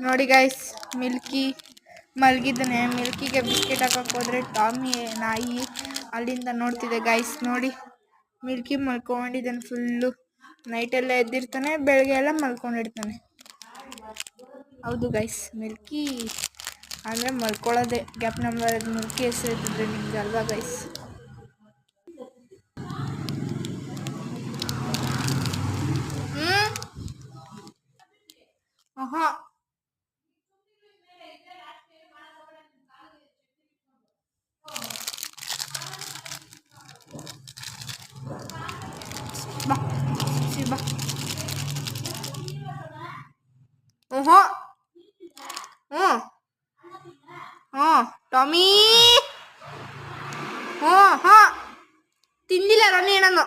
ನೋಡಿ guys, Milky ಮಲಗಿದ್ದಾನೆ. ಮಿಲ್ಕಿಗೆ biscuit ಹಾಕಕ್ಕೆ ಹೋದ್ರೆ ಟಾಮಿ ನಾಯಿ ಅಲ್ಲಿಂದ ನೋಡ್ತಿದೆ ಗೈಸ್. ನೋಡಿ, ಮಿಲ್ಕಿ ಮಲ್ಕೊಂಡಿದ್ದಾನೆ ಫುಲ್ಲು. ನೈಟೆಲ್ಲ ಎದ್ದಿರ್ತಾನೆ, ಬೆಳಗ್ಗೆ ಎಲ್ಲ ಮಲ್ಕೊಂಡಿರ್ತಾನೆ. ಹೌದು ಗೈಸ್, ಮಿಲ್ಕಿ ಅಂದರೆ ಮಲ್ಕೊಳ್ಳೋದೆ. ಗ್ಯಾಪ್ ನಂಬರ್ ಮಿಲ್ಕಿ ಹೆಸರು ಇದ್ದಿದ್ರೆ ನಿಮ್ಗೆ ಅಲ್ವಾ ಗೈಸ್? ಆಹಾ, ಬಾ ಬಾ. ಓಹೋ, ಟಾಮಿ. ತಿಂದಿಲ್ಲ ರಾಣಿ ಅಣ್ಣನು.